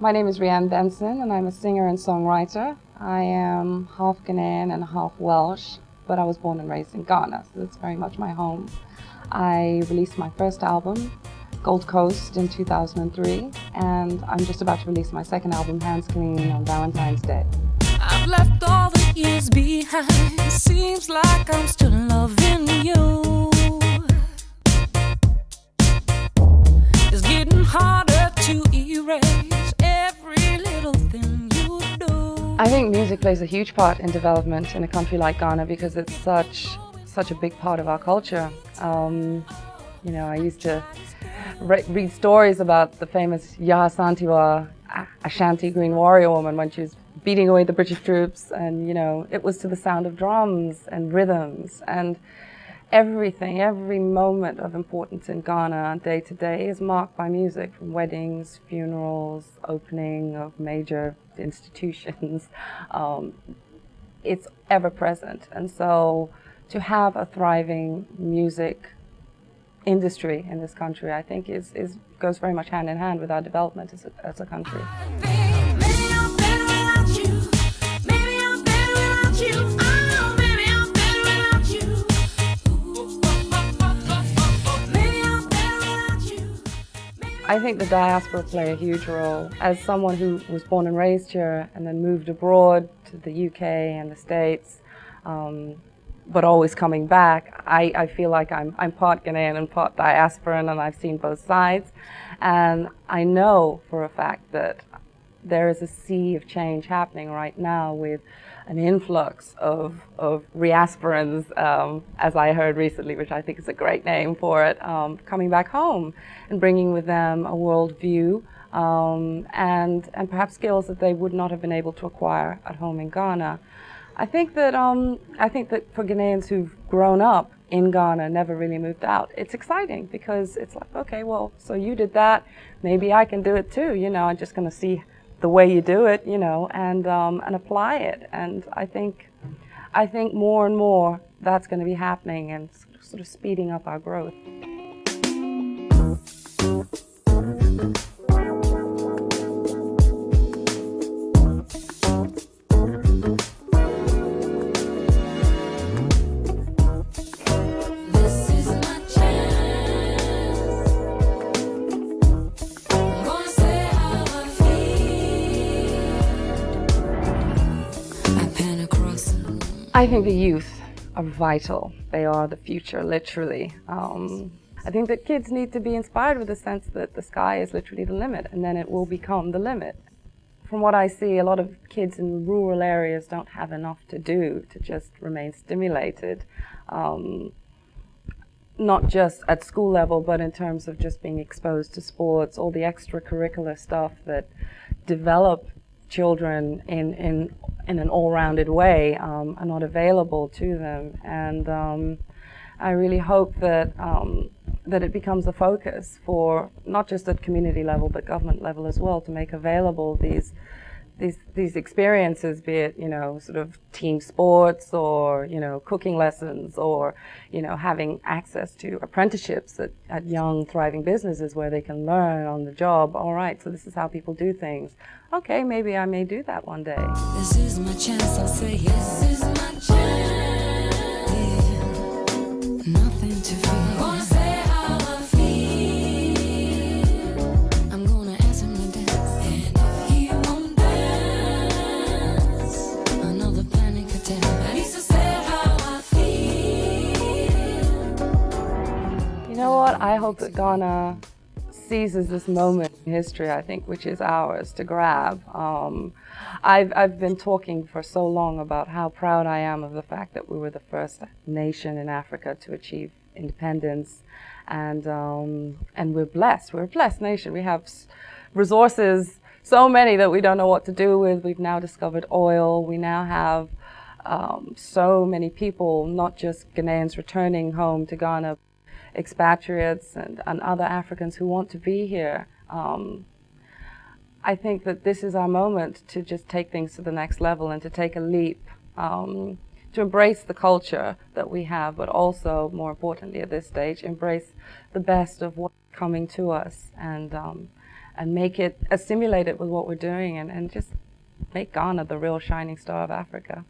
My name is Rhian Benson, and I'm a singer and songwriter. I am half Ghanaian and half Welsh, but I was born and raised in Ghana, so it's very much my home. I released my first album, Gold Coast, in 2003, and I'm just about to release my second album, Hands Clean, on Valentine's Day. I've left all the years behind. Seems like I'm still loving you. It's getting harder to erase every little thing you do. I think music plays a huge part in development in a country like Ghana because it's such a big part of our culture. I used to read stories about the famous Yaha Santiwa Ashanti Green Warrior woman when she was beating away the British troops, and it was to the sound of drums and rhythms, and every moment of importance in Ghana day to day is marked by music, from weddings, funerals, opening of major institutions. It's ever present, and so to have a thriving music industry in this country, I think goes very much hand in hand with our development as a country. I think the diaspora play a huge role. As someone who was born and raised here and then moved abroad to the UK and the States, but always coming back, I feel like I'm part Ghanaian and part diasporan, and I've seen both sides. And I know for a fact that there is a sea of change happening right now with an influx of reaspirants, as I heard recently, which I think is a great name for it, coming back home and bringing with them a worldview and perhaps skills that they would not have been able to acquire at home in Ghana. I think that for Ghanaians who've grown up in Ghana, never really moved out, it's exciting because it's like, okay, well, so you did that, maybe I can do it too. I'm just going to see the way you do it, and apply it. And I think more and more that's going to be happening and sort of speeding up our growth. I think the youth are vital. They are the future, literally. I think that kids need to be inspired with the sense that the sky is literally the limit, and then it will become the limit. From what I see, a lot of kids in rural areas don't have enough to do to just remain stimulated, not just at school level, but in terms of just being exposed to sports, all the extracurricular stuff that develop children in an all-rounded way are not available to them. And I really hope that it becomes a focus for not just at community level but government level as well, to make available these experiences, be it sort of team sports or cooking lessons, or having access to apprenticeships at young thriving businesses where they can learn on the job. All right, so this is how people do things. Okay, maybe I may do that one day. This is my chance, I'll say yes. This is my chance. Yeah. Nothing to fear. Gonna say how I feel. I'm gonna ask him to dance, and if he won't dance, another panic attack. I need to say how I feel. You know what? I hope that Ghana seizes this moment in history, I think, which is ours to grab. I've been talking for so long about how proud I am of the fact that we were the first nation in Africa to achieve independence, and we're blessed. We're a blessed nation. We have resources, so many that we don't know what to do with. We've now discovered oil. We now have so many people, not just Ghanaians returning home to Ghana, expatriates and other Africans who want to be here. I think that this is our moment to just take things to the next level and to take a leap, to embrace the culture that we have, but also, more importantly at this stage, embrace the best of what's coming to us, and and make it, assimilate it with what we're doing, and just make Ghana the real shining star of Africa.